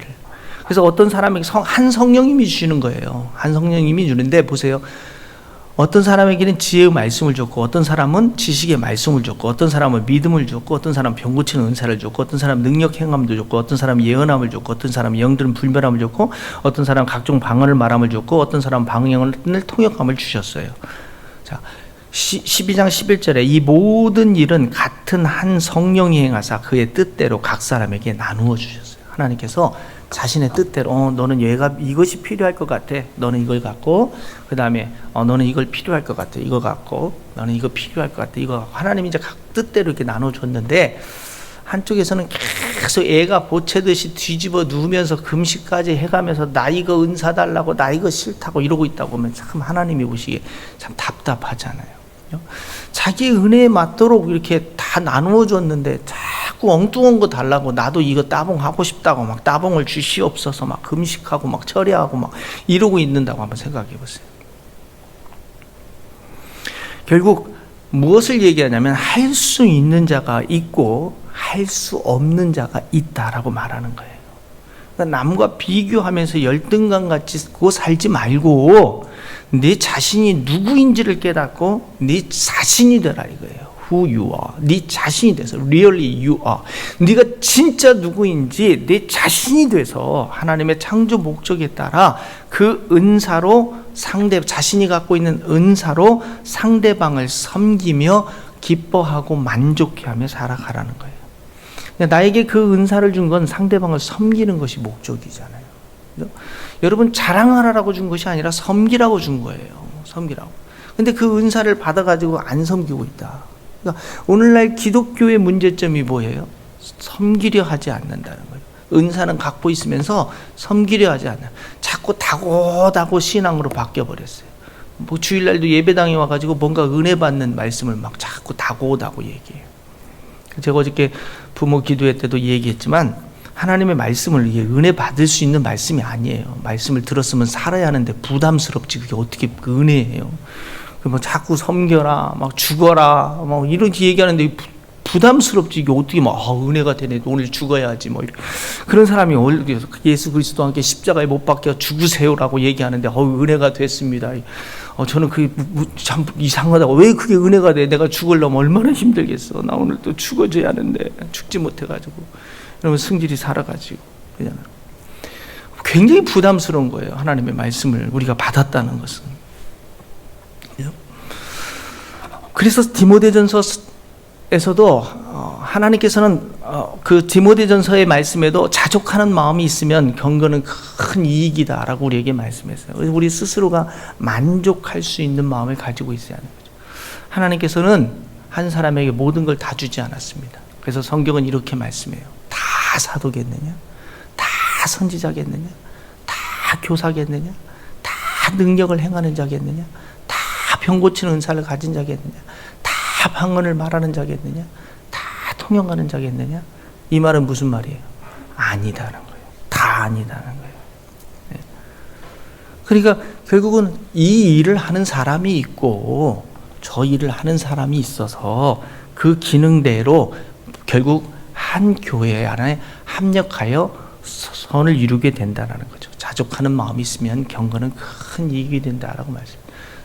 그래서 어떤 사람에게 한 성령님이 주시는 거예요. 한 성령님이 주는데, 보세요. 어떤 사람에게는 지혜의 말씀을 줬고, 어떤 사람은 지식의 말씀을 줬고, 어떤 사람은 믿음을 줬고, 어떤 사람은 병 고치는 은사를 줬고, 어떤 사람은 능력 행함도 줬고, 어떤 사람은 예언함을 줬고, 어떤 사람은 영들은 불멸함을 줬고, 어떤 사람은 각종 방언을 말함을 줬고, 어떤 사람은 방언을 통역함을 주셨어요. 자, 12장 11절에 이 모든 일은 같은 한 성령이 행하사 그의 뜻대로 각 사람에게 나누어 주셨어요. 하나님께서 자신의 뜻대로, 너는 이것이 필요할 것 같아, 너는 이걸 갖고, 그 다음에 너는 이걸 필요할 것 같아, 이거 갖고, 너는 이거 필요할 것 같아, 이거 갖고, 하나님이 이제 각 뜻대로 이렇게 나눠 줬는데, 한쪽에서는 계속 애가 보채듯이 뒤집어 누우면서 금식까지 해가면서 나 이거 은사 달라고, 나 이거 싫다고 이러고 있다 보면 참 하나님이 보시기에 참 답답하잖아요. 자기 은혜에 맞도록 이렇게 다 나누어 줬는데 자꾸 엉뚱한 거 달라고, 나도 이거 따봉 하고 싶다고 막 따봉을 주시옵소서 막 금식하고 막 철야하고 막 이러고 있는다고 한번 생각해 보세요. 결국 무엇을 얘기하냐면, 할 수 있는 자가 있고 할 수 없는 자가 있다라고 말하는 거예요. 그러니까 남과 비교하면서 열등감같이 살지 말고 네 자신이 누구인지를 깨닫고 네 자신이 되라 이거예요. Who you are. 네 자신이 돼서 really you are. 네가 진짜 누구인지 네 자신이 돼서 하나님의 창조 목적에 따라 그 은사로 자신이 갖고 있는 은사로 상대방을 섬기며 기뻐하고 만족해하며 살아가라는 거예요. 나에게 그 은사를 준 건 상대방을 섬기는 것이 목적이잖아요. 여러분 자랑하라고 준 것이 아니라 섬기라고 준 거예요. 섬기라고. 근데 그 은사를 받아가지고 안 섬기고 있다. 그러니까 오늘날 기독교의 문제점이 뭐예요? 섬기려 하지 않는다는 거예요. 은사는 갖고 있으면서 섬기려 하지 않는, 자꾸 다고다고 신앙으로 바뀌어버렸어요. 뭐 주일날도 예배당에 와가지고 뭔가 은혜 받는 말씀을 막 자꾸 다고다고 얘기해요. 제가 어저께 부모 기도회 때도 얘기했지만, 하나님의 말씀을 은혜 받을 수 있는 말씀이 아니에요. 말씀을 들었으면 살아야 하는데 부담스럽지, 그게 어떻게 은혜예요. 뭐 자꾸 섬겨라, 막 죽어라, 막 이렇게 얘기하는데 부담스럽지, 이게 어떻게 막 은혜가 되네, 오늘 죽어야지 뭐 그런 사람이 예수 그리스도와 함께 십자가에 못 박혀 죽으세요라고 얘기하는데 은혜가 됐습니다. 저는 그게 참 이상하다고, 왜 그게 은혜가 돼? 내가 죽으려면 얼마나 힘들겠어. 나 오늘 또 죽어줘야 하는데 죽지 못해가지고, 그러면 승질이 살아가지고 그냥 굉장히 부담스러운 거예요. 하나님의 말씀을 우리가 받았다는 것은. 그래서 디모데전서에서도 하나님께서는 그 디모데전서의 말씀에도 자족하는 마음이 있으면 경건은 큰 이익이다라고 우리에게 말씀했어요. 우리 스스로가 만족할 수 있는 마음을 가지고 있어야 하는 거죠. 하나님께서는 한 사람에게 모든 걸 다 주지 않았습니다. 그래서 성경은 이렇게 말씀해요. 다 사도겠느냐? 다 선지자겠느냐? 다 교사겠느냐? 다 능력을 행하는 자겠느냐? 다 병 고치는 은사를 가진 자겠느냐? 다 방언을 말하는 자겠느냐? 다 통역하는 자겠느냐? 이 말은 무슨 말이에요? 아니다는 거예요. 다 아니다는 거예요. 네. 그러니까 결국은 이 일을 하는 사람이 있고 저 일을 하는 사람이 있어서 그 기능대로 결국 한 교회 안에 합력하여 선을 이루게 된다는 거죠. 자족하는 마음이 있으면 경건은 큰 이익이 된다라고 말씀.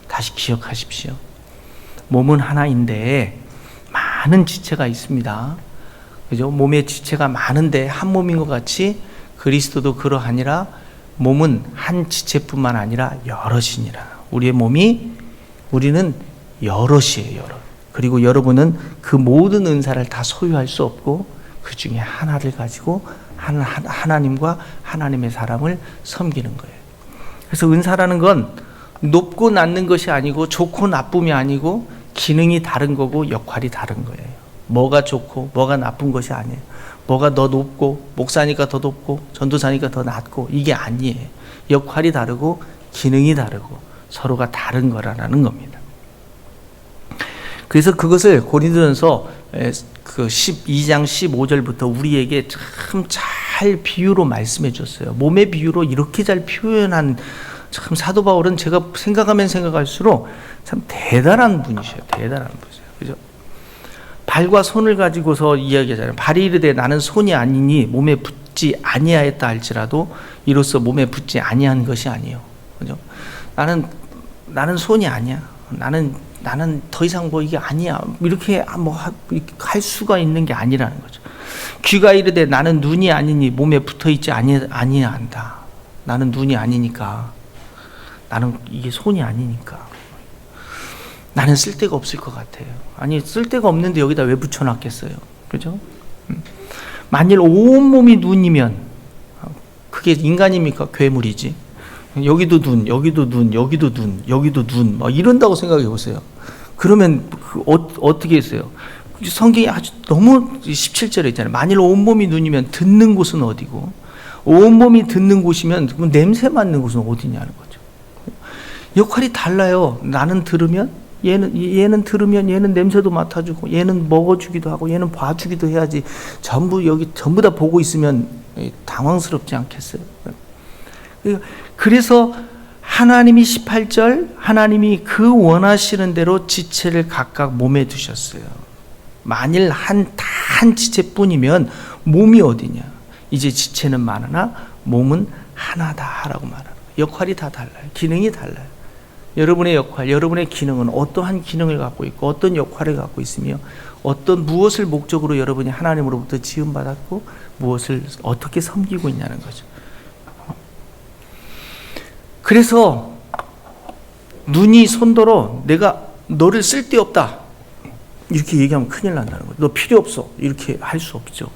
다시 기억하십시오. 몸은 하나인데 많은 지체가 있습니다. 그죠? 몸에 지체가 많은데 한 몸인 것 같이 그리스도도 그러하니라. 몸은 한 지체뿐만 아니라 여럿이니라. 우리는 여럿이에요. 여럿. 그리고 여러분은 그 모든 은사를 다 소유할 수 없고 그 중에 하나를 가지고 하나님과 하나님의 사람을 섬기는 거예요. 그래서 은사라는 건 높고 낮는 것이 아니고 좋고 나쁨이 아니고 기능이 다른 거고 역할이 다른 거예요. 뭐가 좋고 뭐가 나쁜 것이 아니에요. 뭐가 더 높고 목사니까 더 높고 전도사니까 더 낮고 이게 아니에요. 역할이 다르고 기능이 다르고 서로가 다른 거라는 겁니다. 그래서 그것을 고린도전서 그 12장 15절부터 우리에게 참 잘 비유로 말씀해 줬어요. 몸의 비유로 이렇게 잘 표현한 참 사도 바울은 제가 생각하면 생각할수록 참 대단한 분이셔요. 대단한 분이세요. 그죠? 발과 손을 가지고서 이야기하잖아요. 발이 이르되 나는 손이 아니니 몸에 붙지 아니하였다 할지라도 이로써 몸에 붙지 아니한 것이 아니에요. 그죠? 나는 손이 아니야. 나는 더 이상 뭐 이게 아니야. 이렇게 뭐 할 수가 있는 게 아니라는 거죠. 귀가 이르되 나는 눈이 아니니 몸에 붙어 있지 아니한다. 나는 눈이 아니니까. 나는 이게 손이 아니니까. 나는 쓸데가 없을 것 같아요. 아니 쓸데가 없는데 여기다 왜 붙여놨겠어요. 그죠? 만일 온몸이 눈이면 그게 인간입니까? 괴물이지. 여기도 눈, 여기도 눈, 여기도 눈, 여기도 눈, 막 이런다고 생각해 보세요. 그러면 어떻게 했어요? 성경이 아주 너무 17절에 있잖아요. 만일 온몸이 눈이면 듣는 곳은 어디고, 온몸이 듣는 곳이면 그럼 냄새 맡는 곳은 어디냐는 거죠. 역할이 달라요. 나는 들으면 얘는 들으면 얘는 냄새도 맡아주고 얘는 먹어주기도 하고 얘는 봐주기도 해야지. 전부 다 보고 있으면 당황스럽지 않겠어요? 그래서 하나님이 18절 하나님이 그 원하시는 대로 지체를 각각 몸에 두셨어요. 만일 한 지체뿐이면 몸이 어디냐? 이제 지체는 많으나 몸은 하나다라고 말하는 거예요. 역할이 다 달라요. 기능이 달라요. 여러분의 역할, 여러분의 기능은 어떠한 기능을 갖고 있고 어떤 역할을 갖고 있으며 무엇을 목적으로 여러분이 하나님으로부터 지음받았고 무엇을 어떻게 섬기고 있냐는 거죠. 그래서 눈이 손더러 내가 너를 쓸데없다 이렇게 얘기하면 큰일 난다는 거예요. 너 필요 없어 이렇게 할 수 없죠.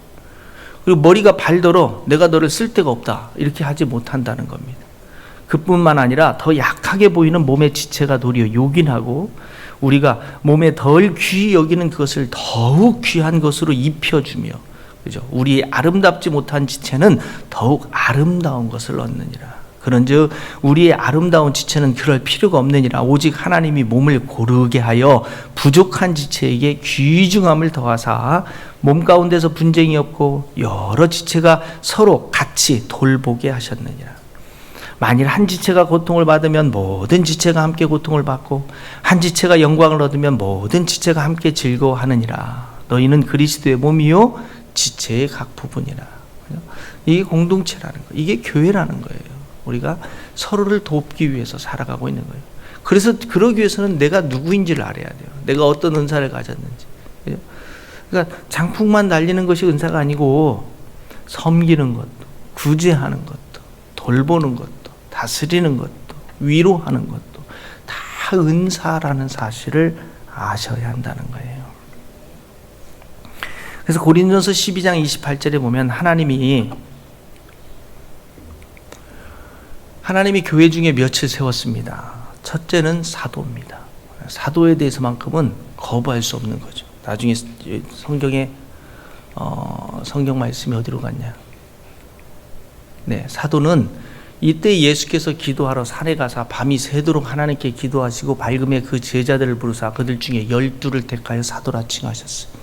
그리고 머리가 발더러 내가 너를 쓸데가 없다 이렇게 하지 못한다는 겁니다. 그뿐만 아니라 더 약하게 보이는 몸의 지체가 도리어 요긴하고 우리가 몸에 덜 귀히 여기는 그것을 더욱 귀한 것으로 입혀주며, 그죠? 우리 아름답지 못한 지체는 더욱 아름다운 것을 얻느니라. 그런즉 우리의 아름다운 지체는 그럴 필요가 없느니라. 오직 하나님이 몸을 고르게 하여 부족한 지체에게 귀중함을 더하사 몸 가운데서 분쟁이 없고 여러 지체가 서로 같이 돌보게 하셨느니라. 만일 한 지체가 고통을 받으면 모든 지체가 함께 고통을 받고 한 지체가 영광을 얻으면 모든 지체가 함께 즐거워하느니라. 너희는 그리스도의 몸이요 지체의 각 부분이라. 이게 공동체라는 거예요. 이게 교회라는 거예요. 우리가 서로를 돕기 위해서 살아가고 있는 거예요. 그래서 그러기 위해서는 내가 누구인지를 알아야 돼요. 내가 어떤 은사를 가졌는지. 그러니까 장풍만 날리는 것이 은사가 아니고 섬기는 것도, 구제하는 것도, 돌보는 것도, 다스리는 것도, 위로하는 것도 다 은사라는 사실을 아셔야 한다는 거예요. 그래서 고린도전서 12장 28절에 보면 하나님이 교회 중에 몇을 세웠습니다. 첫째는 사도입니다. 사도에 대해서만큼은 거부할 수 없는 거죠. 나중에 성경 말씀이 어디로 갔냐? 네, 사도는 이때 예수께서 기도하러 산에 가사 밤이 새도록 하나님께 기도하시고 밝음에 그 제자들을 부르사 그들 중에 12를 택하여 사도라 칭하셨어요.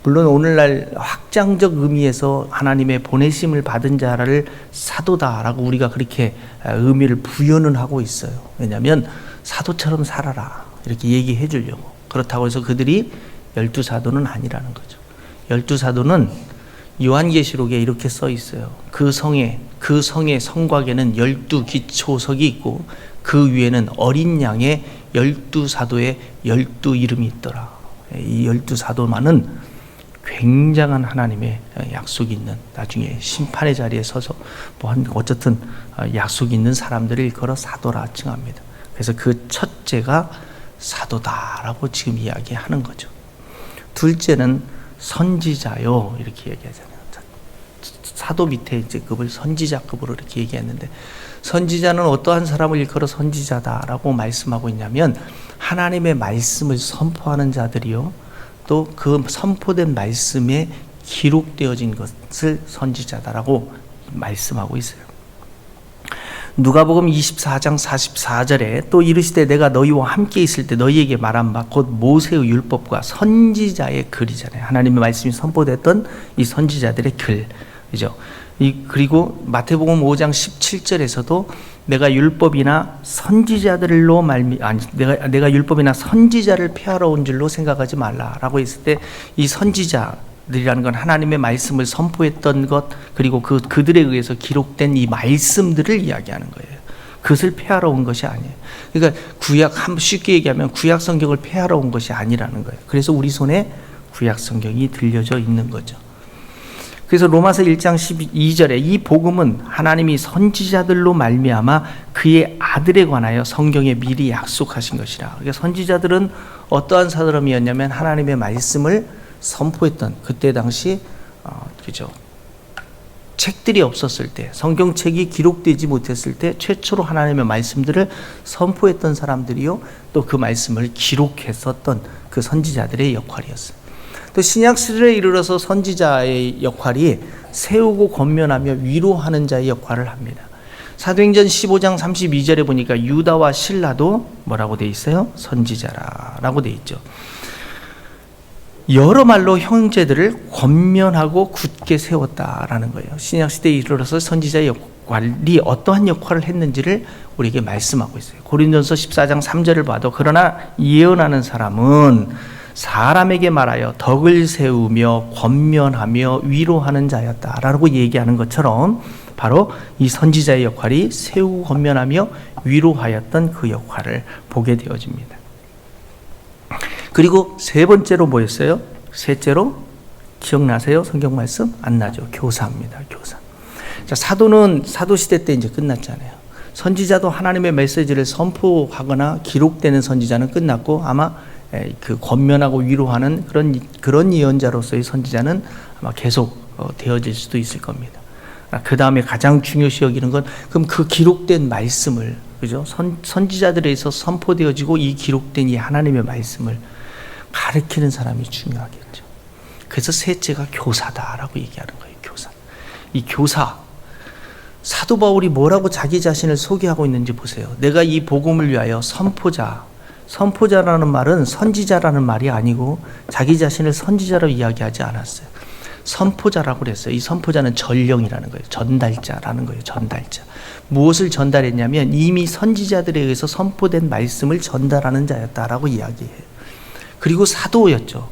물론 오늘날 확장적 의미에서 하나님의 보내심을 받은 자를 사도다라고 우리가 그렇게 의미를 부여는 하고 있어요. 왜냐하면 사도처럼 살아라 이렇게 얘기해 주려고. 그렇다고 해서 그들이 12사도는 아니라는 거죠. 12사도는 요한계시록에 이렇게 써 있어요. 그 성의 성곽에는 12기초석이 있고 그 위에는 어린 양의 12사도의 12 이름이 있더라. 이 12사도만은 굉장한 하나님의 약속이 있는, 나중에 심판의 자리에 서서 어쨌든 약속이 있는 사람들을 일컬어 사도라 칭합니다. 그래서 그 첫째가 사도다라고 지금 이야기하는 거죠. 둘째는 선지자요 이렇게 얘기하잖아요. 사도 밑에 이제 급을 선지자급으로 이렇게 얘기했는데, 선지자는 어떠한 사람을 일컬어 선지자다라고 말씀하고 있냐면 하나님의 말씀을 선포하는 자들이요, 또 그 선포된 말씀에 기록되어진 것을 선지자다라고 말씀하고 있어요. 누가복음 24장 44절에 또 이르시되 내가 너희와 함께 있을 때 너희에게 말한 바 곧 모세의 율법과 선지자의 글이잖아요. 하나님의 말씀이 선포됐던 이 선지자들의 글, 그죠? 그리고 마태복음 5장 17절에서도 내가 율법이나 선지자들로 내가 율법이나 선지자를 폐하러 온 줄로 생각하지 말라라고 했을 때, 이 선지자들이라는 건 하나님의 말씀을 선포했던 것, 그리고 그들에 의해서 기록된 이 말씀들을 이야기하는 거예요. 그것을 폐하러 온 것이 아니에요. 그러니까 쉽게 얘기하면 구약 성경을 폐하러 온 것이 아니라는 거예요. 그래서 우리 손에 구약 성경이 들려져 있는 거죠. 그래서 로마서 1장 12절에 이 복음은 하나님이 선지자들로 말미암아 그의 아들에 관하여 성경에 미리 약속하신 것이라. 그러니까 선지자들은 어떠한 사람이었냐면 하나님의 말씀을 선포했던, 그때 당시 그죠, 책들이 없었을 때, 성경책이 기록되지 못했을 때 최초로 하나님의 말씀들을 선포했던 사람들이요, 또 그 말씀을 기록했었던 그 선지자들의 역할이었어요. 또 신약시대에 이르러서 선지자의 역할이 세우고 권면하며 위로하는 자의 역할을 합니다. 사도행전 15장 32절에 보니까 유다와 실라도 뭐라고 돼 있어요? 선지자라고 돼 있죠. 여러 말로 형제들을 권면하고 굳게 세웠다라는 거예요. 신약시대에 이르러서 선지자의 역할이 어떠한 역할을 했는지를 우리에게 말씀하고 있어요. 고린도전서 14장 3절을 봐도 그러나 예언하는 사람은 사람에게 말하여 덕을 세우며 권면하며 위로하는 자였다라고 얘기하는 것처럼 바로 이 선지자의 역할이 세우고 권면하며 위로하였던 그 역할을 보게 되어집니다. 그리고 세 번째로 뭐였어요? 셋째로 기억나세요? 성경 말씀? 안 나죠? 교사입니다. 교사. 자, 사도는 사도시대 때 이제 끝났잖아요. 선지자도 하나님의 메시지를 선포하거나 기록되는 선지자는 끝났고, 아마 그 권면하고 위로하는 그런 예언자로서의 선지자는 아마 계속 되어질 수도 있을 겁니다. 그 다음에 가장 중요시 여기는 건, 그럼 그 기록된 말씀을, 그죠? 선지자들에서 선포되어지고 이 기록된 이 하나님의 말씀을 가르치는 사람이 중요하겠죠. 그래서 셋째가 교사다라고 얘기하는 거예요. 교사. 이 교사, 사도 바울이 뭐라고 자기 자신을 소개하고 있는지 보세요. 내가 이 복음을 위하여 선포자라는 말은 선지자라는 말이 아니고 자기 자신을 선지자로 이야기하지 않았어요. 선포자라고 그랬어요. 이 선포자는 전령이라는 거예요. 전달자라는 거예요. 전달자. 무엇을 전달했냐면 이미 선지자들에 의해서 선포된 말씀을 전달하는 자였다라고 이야기해요. 그리고 사도였죠.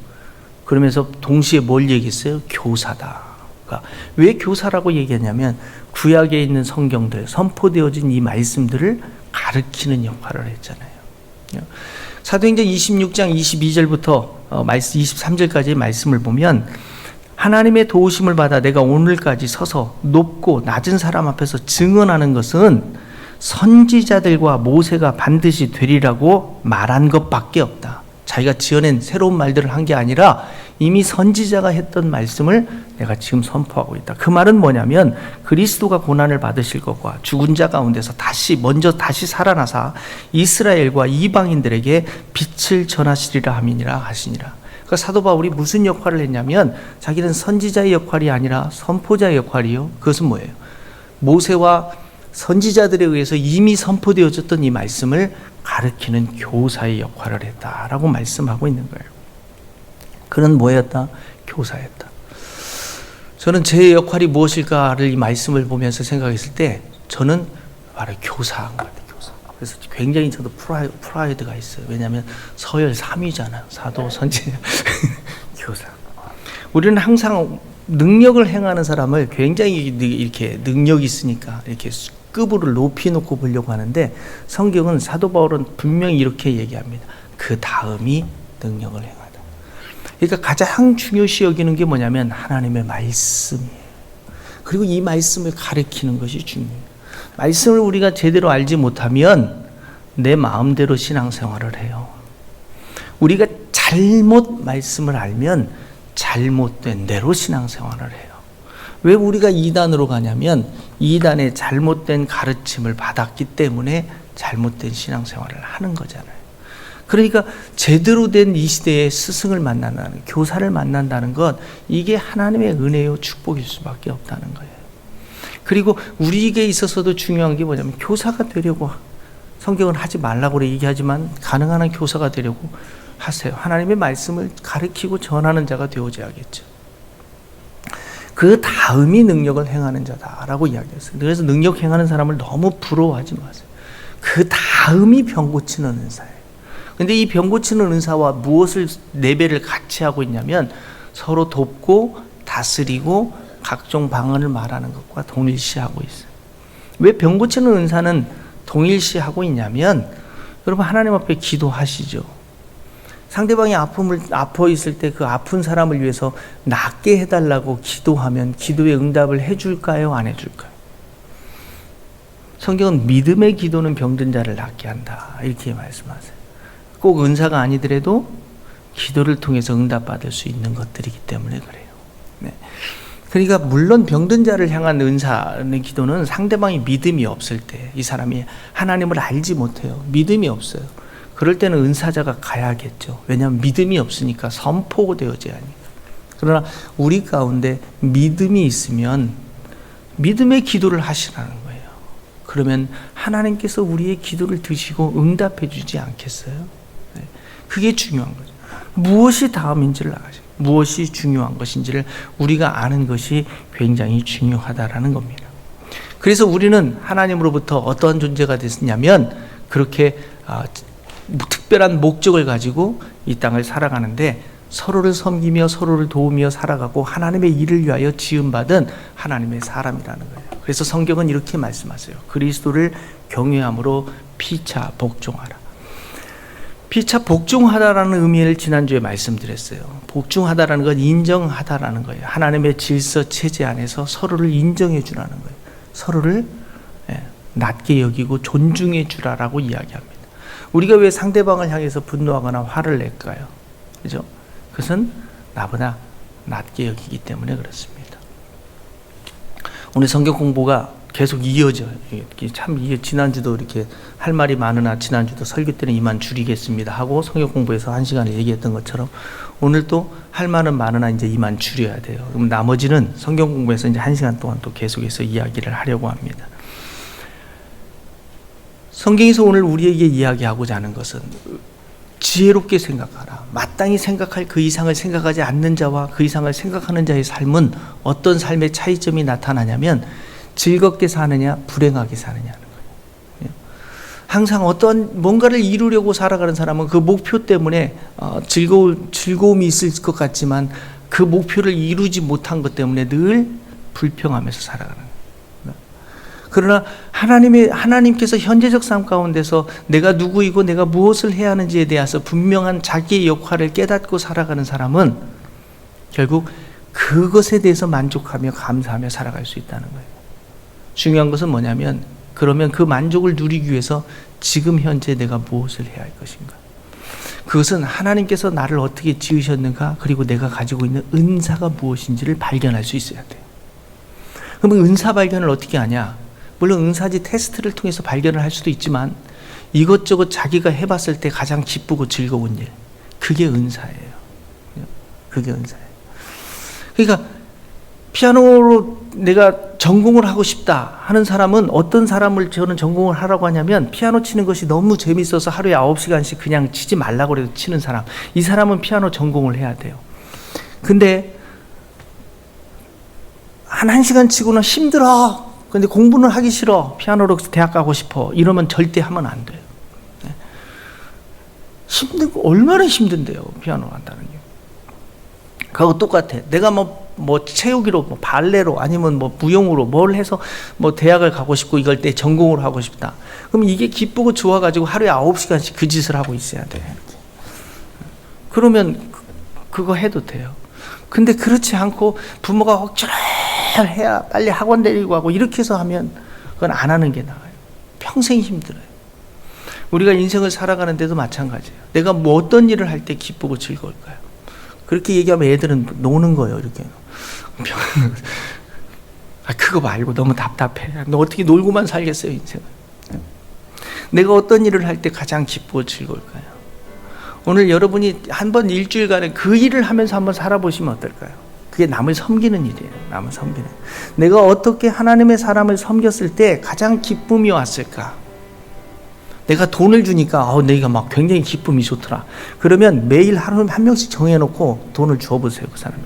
그러면서 동시에 뭘 얘기했어요? 교사다. 그러니까 왜 교사라고 얘기했냐면 구약에 있는 성경들, 선포되어진 이 말씀들을 가르치는 역할을 했잖아요. 사도행전 26장 22절부터 23절까지의 말씀을 보면 하나님의 도우심을 받아 내가 오늘까지 서서 높고 낮은 사람 앞에서 증언하는 것은 선지자들과 모세가 반드시 되리라고 말한 것밖에 없다. 자기가 지어낸 새로운 말들을 한 게 아니라 이미 선지자가 했던 말씀을 내가 지금 선포하고 있다. 그 말은 뭐냐면 그리스도가 고난을 받으실 것과 죽은 자 가운데서 다시 살아나사 이스라엘과 이방인들에게 빛을 전하시리라 함이니라 하시니라. 그러니까 사도 바울이 무슨 역할을 했냐면 자기는 선지자의 역할이 아니라 선포자의 역할이요. 그것은 뭐예요? 모세와 선지자들에 의해서 이미 선포되어졌던 이 말씀을 가르치는 교사의 역할을 했다라고 말씀하고 있는 거예요. 그는 뭐였다? 교사였다. 저는 제 역할이 무엇일까를 이 말씀을 보면서 생각했을 때 저는 바로 교사인 것 같아요. 교사. 그래서 굉장히 저도 프라이드가 있어요. 왜냐하면 서열 3위잖아요. 사도, 선지자, 교사. 우리는 항상 능력을 행하는 사람을 굉장히 이렇게 능력이 있으니까 이렇게 급으로 높이 놓고 보려고 하는데 성경은 사도 바울은 분명히 이렇게 얘기합니다. 그 다음이 능력을 행하다. 그러니까 가장 중요시 여기는 게 뭐냐면 하나님의 말씀이에요. 그리고 이 말씀을 가르치는 것이 중요해요. 말씀을 우리가 제대로 알지 못하면 내 마음대로 신앙생활을 해요. 우리가 잘못 말씀을 알면 잘못된 대로 신앙생활을 해요. 왜 우리가 이단으로 가냐면 이단의 잘못된 가르침을 받았기 때문에 잘못된 신앙생활을 하는 거잖아요. 그러니까 제대로 된 이 시대의 스승을 만난다는, 교사를 만난다는 것, 이게 하나님의 은혜요 축복일 수밖에 없다는 거예요. 그리고 우리에게 있어서도 중요한 게 뭐냐면 교사가 되려고, 성경은 하지 말라고 얘기하지만 가능한 한 교사가 되려고 하세요. 하나님의 말씀을 가르치고 전하는 자가 되어져야겠죠. 그 다음이 능력을 행하는 자다라고 이야기했어요. 그래서 능력 행하는 사람을 너무 부러워하지 마세요. 그 다음이 병 고치는 은사예요. 근데 이 병 고치는 은사와 무엇을 레벨을 같이 하고 있냐면 서로 돕고 다스리고 각종 방언을 말하는 것과 동일시하고 있어요. 왜 병 고치는 은사는 동일시하고 있냐면 여러분 하나님 앞에 기도하시죠. 상대방이 아파 있을 때 그 아픈 사람을 위해서 낫게 해달라고 기도하면 기도에 응답을 해줄까요? 안 해줄까요? 성경은 믿음의 기도는 병든 자를 낫게 한다 이렇게 말씀하세요. 꼭 은사가 아니더라도 기도를 통해서 응답받을 수 있는 것들이기 때문에 그래요. 네. 그러니까 물론 병든 자를 향한 은사의 기도는 상대방이 믿음이 없을 때, 이 사람이 하나님을 알지 못해요. 믿음이 없어요. 그럴 때는 은사자가 가야겠죠. 왜냐하면 믿음이 없으니까 선포되어져야 하니까. 그러나 우리 가운데 믿음이 있으면 믿음의 기도를 하시라는 거예요. 그러면 하나님께서 우리의 기도를 드시고 응답해 주지 않겠어요? 네. 그게 중요한 거죠. 무엇이 다음인지를 아시고 무엇이 중요한 것인지를 우리가 아는 것이 굉장히 중요하다라는 겁니다. 그래서 우리는 하나님으로부터 어떠한 존재가 됐냐면 그렇게 특별한 목적을 가지고 이 땅을 살아가는데 서로를 섬기며 서로를 도우며 살아가고 하나님의 일을 위하여 지음받은 하나님의 사람이라는 거예요. 그래서 성경은 이렇게 말씀하세요. 그리스도를 경외함으로 피차 복종하라. 피차 복종하다라는 의미를 지난주에 말씀드렸어요. 복종하다라는 건 인정하다라는 거예요. 하나님의 질서 체제 안에서 서로를 인정해 주라는 거예요. 서로를 낮게 여기고 존중해 주라라고 이야기합니다. 우리가 왜 상대방을 향해서 분노하거나 화를 낼까요? 그죠? 그것은 나보다 낮게 여기기 때문에 그렇습니다. 오늘 성경 공부가 계속 이어져요. 참 지난주도 이렇게 할 말이 많으나 지난주도 설교 때는 이만 줄이겠습니다 하고 성경 공부에서 1시간을 얘기했던 것처럼 오늘 또 할 말은 많으나 이제 이만 줄여야 돼요. 그럼 나머지는 성경 공부에서 이제 1시간 동안 또 계속해서 이야기를 하려고 합니다. 성경에서 오늘 우리에게 이야기하고자 하는 것은 지혜롭게 생각하라. 마땅히 생각할 그 이상을 생각하지 않는 자와 그 이상을 생각하는 자의 삶은 어떤 삶의 차이점이 나타나냐면 즐겁게 사느냐 불행하게 사느냐는 거예요. 항상 어떤 뭔가를 이루려고 살아가는 사람은 그 목표 때문에 즐거움이 있을 것 같지만 그 목표를 이루지 못한 것 때문에 늘 불평하면서 살아가는 거예요. 그러나 하나님께서 현재적 삶 가운데서 내가 누구이고 내가 무엇을 해야 하는지에 대해서 분명한 자기의 역할을 깨닫고 살아가는 사람은 결국 그것에 대해서 만족하며 감사하며 살아갈 수 있다는 거예요. 중요한 것은 뭐냐면 그러면 그 만족을 누리기 위해서 지금 현재 내가 무엇을 해야 할 것인가. 그것은 하나님께서 나를 어떻게 지으셨는가, 그리고 내가 가지고 있는 은사가 무엇인지를 발견할 수 있어야 돼요. 그러면 은사 발견을 어떻게 하냐? 물론 은사지 테스트를 통해서 발견을 할 수도 있지만 이것저것 자기가 해봤을 때 가장 기쁘고 즐거운 일, 그게 은사예요. 그게 은사예요. 그러니까 피아노로 내가 전공을 하고 싶다 하는 사람은, 어떤 사람을 저는 전공을 하라고 하냐면, 피아노 치는 것이 너무 재밌어서 하루에 9시간씩 그냥 치지 말라고 해도 치는 사람, 이 사람은 피아노 전공을 해야 돼요. 근데 한 1시간 치고는 힘들어, 근데 공부는 하기 싫어, 피아노로 대학 가고 싶어, 이러면 절대 하면 안 돼요. 힘들고, 얼마나 힘든데요, 피아노 한다는 게. 그거 똑같아. 내가 뭐 체육이로, 뭐 발레로, 아니면 뭐 무용으로 뭘 해서 뭐 대학을 가고 싶고 이걸 때 전공을 하고 싶다. 그럼 이게 기쁘고 좋아가지고 하루에 9시간씩 그 짓을 하고 있어야 돼. 그러면 그거 해도 돼요. 근데 그렇지 않고 부모가 억지로 해야 빨리 학원 데리고 가고 이렇게 해서 하면 그건 안 하는 게 나아요. 평생 힘들어요. 우리가 인생을 살아가는데도 마찬가지예요. 내가 뭐 어떤 일을 할 때 기쁘고 즐거울까요? 그렇게 얘기하면 애들은 노는 거예요, 이렇게. 그거 말고 너무 답답해. 너 어떻게 놀고만 살겠어요, 인생을. 내가 어떤 일을 할 때 가장 기쁘고 즐거울까요? 오늘 여러분이 한번 일주일간에 그 일을 하면서 한번 살아보시면 어떨까요? 그게 남을 섬기는 일이에요. 남을 섬기는. 내가 어떻게 하나님의 사람을 섬겼을 때 가장 기쁨이 왔을까? 내가 돈을 주니까 내가 막 굉장히 기쁨이 좋더라. 그러면 매일 하루에 한 명씩 정해놓고 돈을 주어보세요, 그 사람이.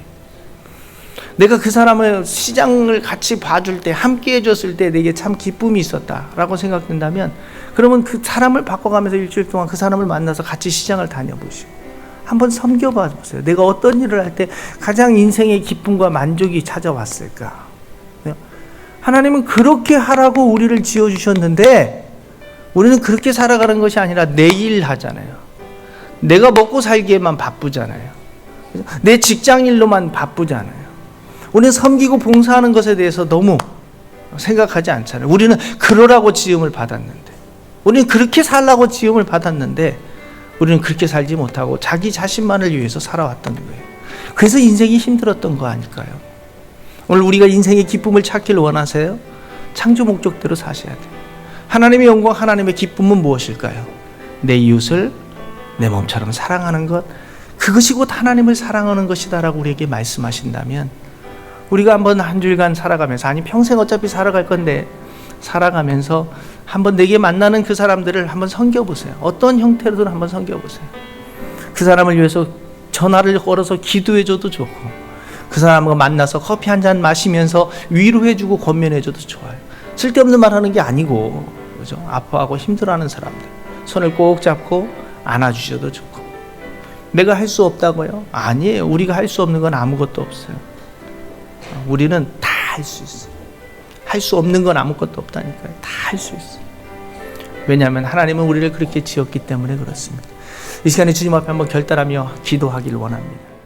내가 그 사람을 시장을 같이 봐줄 때, 함께 해줬을 때 내게 참 기쁨이 있었다라고 생각된다면, 그러면 그 사람을 바꿔가면서 일주일 동안 그 사람을 만나서 같이 시장을 다녀보시고 한번 섬겨봐 보세요. 내가 어떤 일을 할 때 가장 인생의 기쁨과 만족이 찾아왔을까? 하나님은 그렇게 하라고 우리를 지어주셨는데, 우리는 그렇게 살아가는 것이 아니라 내일 하잖아요. 내가 먹고 살기에만 바쁘잖아요. 내 직장일로만 바쁘잖아요. 우리는 섬기고 봉사하는 것에 대해서 너무 생각하지 않잖아요. 우리는 그러라고 지음을 받았는데, 우리는 그렇게 살라고 지음을 받았는데, 우리는 그렇게 살지 못하고 자기 자신만을 위해서 살아왔던 거예요. 그래서 인생이 힘들었던 거 아닐까요? 오늘 우리가 인생의 기쁨을 찾기를 원하세요? 창조 목적대로 사셔야 돼요. 하나님의 영광, 하나님의 기쁨은 무엇일까요? 내 이웃을 내 몸처럼 사랑하는 것, 그것이 곧 하나님을 사랑하는 것이다라고 우리에게 말씀하신다면, 우리가 한번 한 주일간 살아가면서, 아니 평생 어차피 살아갈 건데 살아가면서 한번 내게 만나는 그 사람들을 한번 섬겨보세요. 어떤 형태로든 한번 섬겨보세요. 그 사람을 위해서 전화를 걸어서 기도해줘도 좋고, 그 사람과 만나서 커피 한 잔 마시면서 위로해주고 권면해줘도 좋아요. 쓸데없는 말 하는 게 아니고, 그죠? 아파하고 힘들어하는 사람들 손을 꼭 잡고 안아주셔도 좋고. 내가 할 수 없다고요? 아니에요. 우리가 할 수 없는 건 아무것도 없어요. 우리는 다 할 수 있어요. 할 수 없는 건 아무것도 없다니까요. 다 할 수 있어요. 왜냐하면 하나님은 우리를 그렇게 지었기 때문에 그렇습니다. 이 시간에 주님 앞에 한번 결단하며 기도하기를 원합니다.